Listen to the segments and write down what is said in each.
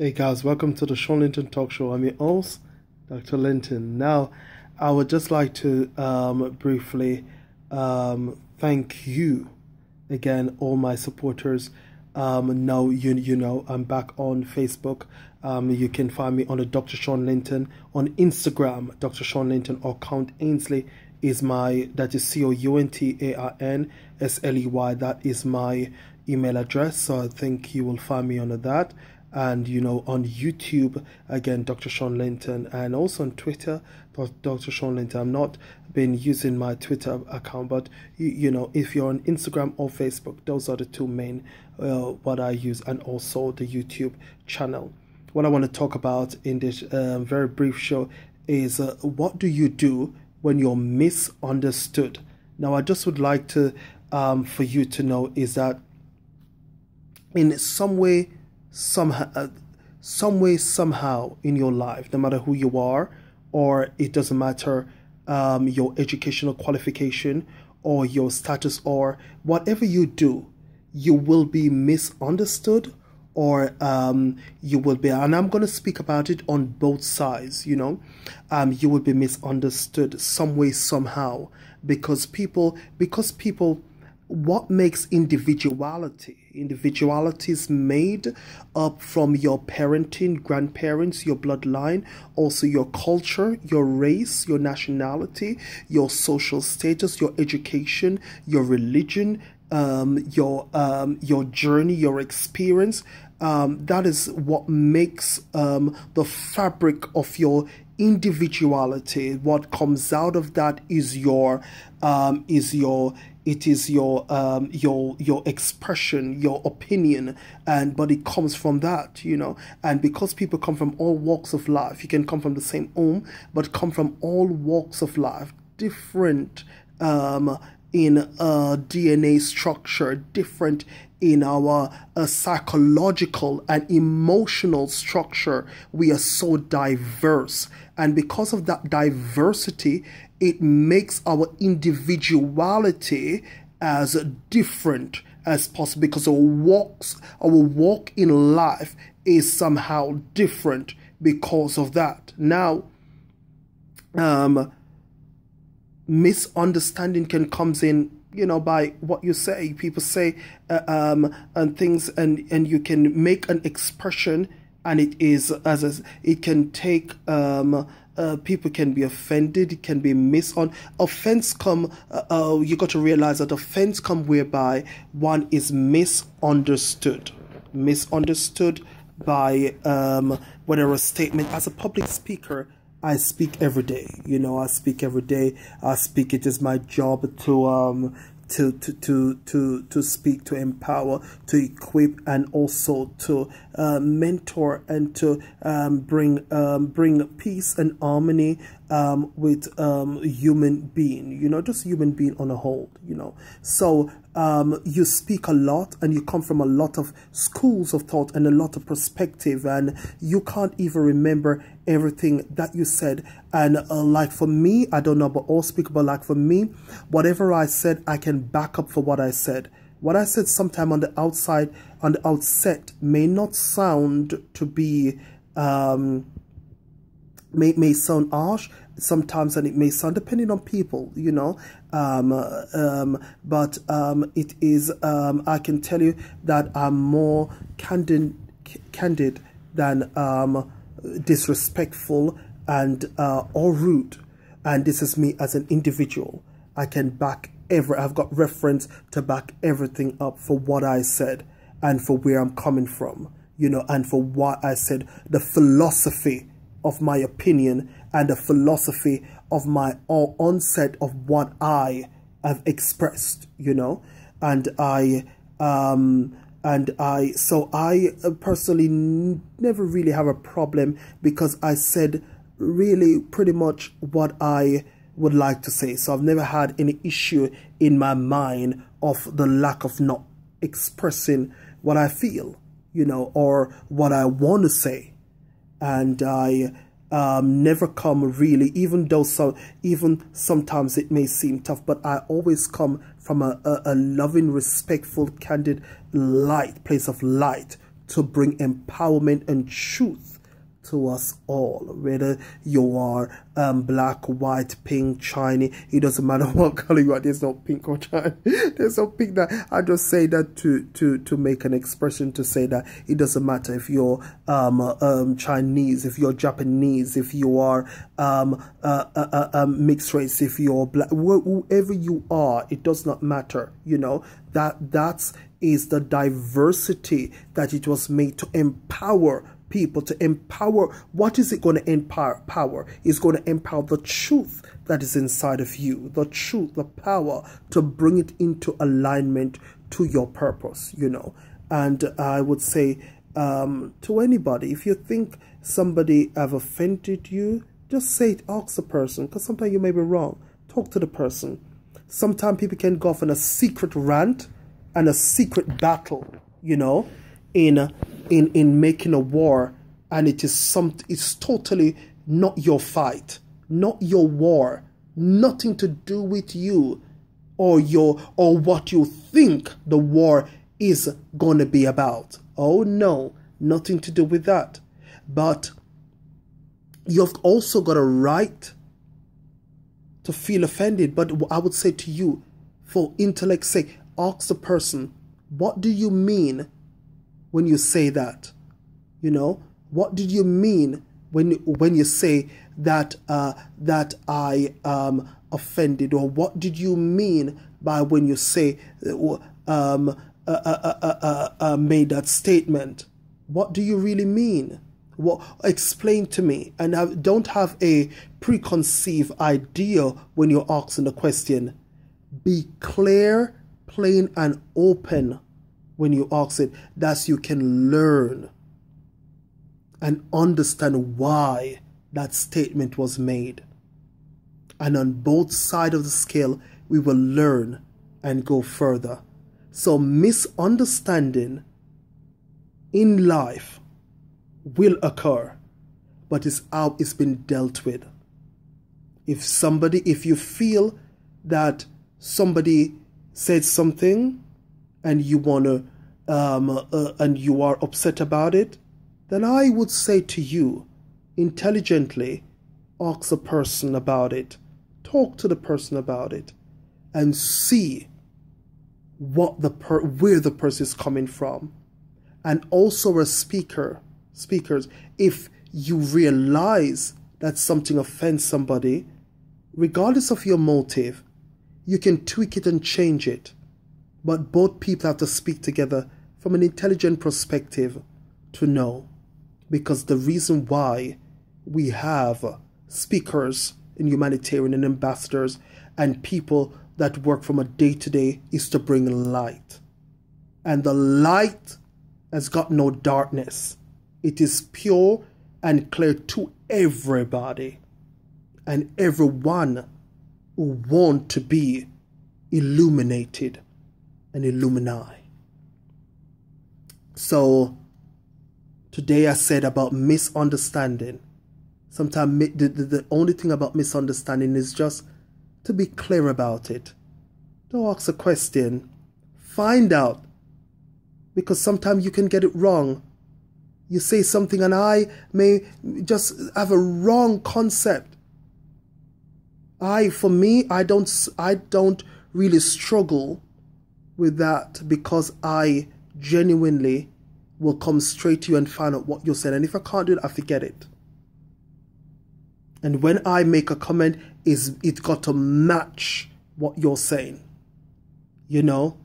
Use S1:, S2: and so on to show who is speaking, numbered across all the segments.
S1: Hey guys, welcome to the Shawn Linton Talk Show. I'm your host, Dr. Linton. Now, I would just like to briefly thank you again, all my supporters. Now you know I'm back on Facebook. You can find me on the Dr. Shawn Linton on Instagram. Dr. Shawn Linton or Count Ainsley is that is COUNTAINSLEY. That is my email address. So I think you will find me under that. And on YouTube again, Dr. Shawn Linton, and also on Twitter, Dr. Shawn Linton. I've not been using my Twitter account, but if you're on Instagram or Facebook, those are the two main what I use, and also the YouTube channel. What I want to talk about in this very brief show is what do you do when you're misunderstood? Now, I just would like to for you to know is that in some way, somehow in your life, no matter who you are, or it doesn't matter your educational qualification or your status, or whatever you do, you will be misunderstood, or you will be, and I'm going to speak about it on both sides. You will be misunderstood some way, somehow, because people what makes individuality? Individuality is made up from your parenting, grandparents, your bloodline, also your culture, your race, your nationality, your social status, your education, your religion, your journey, your experience. That is what makes the fabric of your individuality. What comes out of that is your expression, your opinion, but it comes from that, and because people come from all walks of life, you can come from the same home but come from all walks of life, different in DNA structure, different in our psychological and emotional structure. We are so diverse, and because of that diversity, it makes our individuality as different as possible, because our walk in life is somehow different because of that. Now, misunderstanding can comes in by what you say. People say and things, and you can make an expression, and it is it can take people can be offended, it can be offense come you got to realize that offense come whereby one is misunderstood by whether a statement. As a public speaker, I speak every day. I speak every day. I speak. It is my job to speak, to empower, to equip, and also to mentor, and to bring peace and harmony with human being. Just human being on a whole. So you speak a lot, and you come from a lot of schools of thought and a lot of perspective, and you can't even remember everything that you said. And like for me, I don't know about all speak, but like for me, whatever I said, I can back up for what I said. What I said sometime on the outset may not sound to be may sound harsh sometimes, and it may sound, depending on people, but it is I can tell you that I'm more candid than disrespectful and or rude. And this is me as an individual. I can I've got reference to back everything up for what I said, and for where I'm coming from, and for what I said, the philosophy of my opinion, and the philosophy of my onset of what I have expressed, and I personally never really have a problem, because I said really pretty much what I would like to say. So I've never had any issue in my mind of the lack of not expressing what I feel, or what I want to say. And I never come really, even sometimes it may seem tough, but I always come from a loving, respectful, candid place of light to bring empowerment and truth to us all, whether you are black, white, pink, Chinese. It doesn't matter what color you are. There's no pink or Chinese. There's no pink. That I just say that to make an expression, to say that it doesn't matter if you're Chinese, if you're Japanese, if you are mixed race, if you're black, whoever you are, it does not matter. You know, that's the diversity that it was made to empower people, to empower. What is it going to empower? It's going to empower the truth that is inside of you, the truth, the power to bring it into alignment to your purpose, you know. And I would say to anybody, if you think somebody have offended you, just say it, ask the person, because sometimes you may be wrong. Talk to the person. Sometimes people can go off on a secret rant and a secret battle, you know, in making a war, and it's totally not your fight, not your war, nothing to do with you or what you think the war is going to be about. Oh no, nothing to do with that. But you've also got a right to feel offended. But I would say to you, for intellect's sake, ask the person, what do you mean when you say that? You know, what did you mean when you say that that I offended? Or what did you mean by when you say made that statement? What do you really mean? What, explain to me. And don't have a preconceived idea when you're asking the question. Be clear, plain, and open when you ask it. That's you can learn and understand why that statement was made. And on both sides of the scale, we will learn and go further. So misunderstanding in life will occur, but it's how it's been dealt with. If you feel that somebody said something and you wanna and you are upset about it, then I would say to you, intelligently, ask a person about it, talk to the person about it, and see what where the person is coming from. And also as speakers, if you realize that something offends somebody, regardless of your motive, you can tweak it and change it. But both people have to speak together from an intelligent perspective to know. Because the reason why we have speakers and humanitarian and ambassadors and people that work from a day-to-day is to bring light. And the light has got no darkness. It is pure and clear to everybody. And everyone who want to be illuminated and illumini. So today I said about misunderstanding. Sometimes the only thing about misunderstanding is just to be clear about it. Don't ask a question. Find out. Because sometimes you can get it wrong. You say something and I may just have a wrong concept. For me, I don't really struggle with that, because I genuinely will come straight to you and find out what you said. And if I can't do it, I forget it. And when I make a comment, it's got to match what you're saying. You know,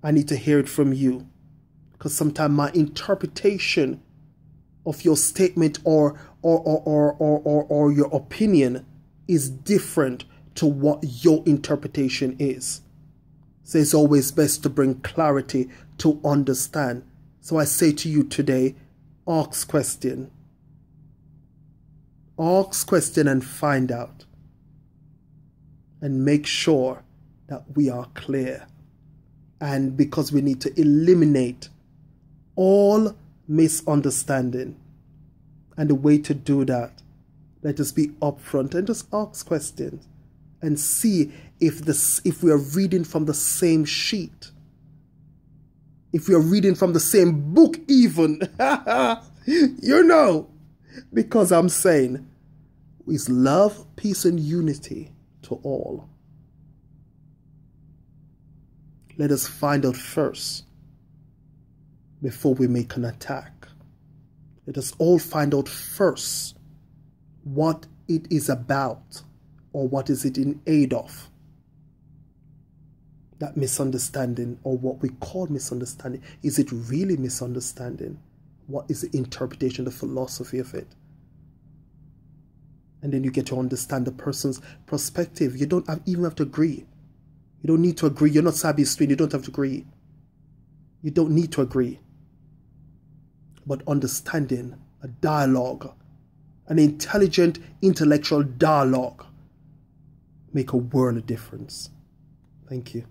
S1: I need to hear it from you. Because sometimes my interpretation of your statement or your opinion is different to what your interpretation is. So it's always best to bring clarity to understand. So I say to you today, ask question. Ask question and find out. And make sure that we are clear. And because we need to eliminate all misunderstanding. And the way to do that, let us be upfront and just ask questions and see if we are reading from the same sheet. If we are reading from the same book even, you know, because I'm saying is love, peace, and unity to all. Let us find out first before we make an attack. Let us all find out first what it is about, or what is it in aid of. That misunderstanding, or what we call misunderstanding, is it really misunderstanding? What is the interpretation, the philosophy of it? And then you get to understand the person's perspective. You don't even have to agree. You don't need to agree. You're not Sabi Street. You don't have to agree. You don't need to agree. But understanding, a dialogue, an intelligent, intellectual dialogue, make a world of difference. Thank you.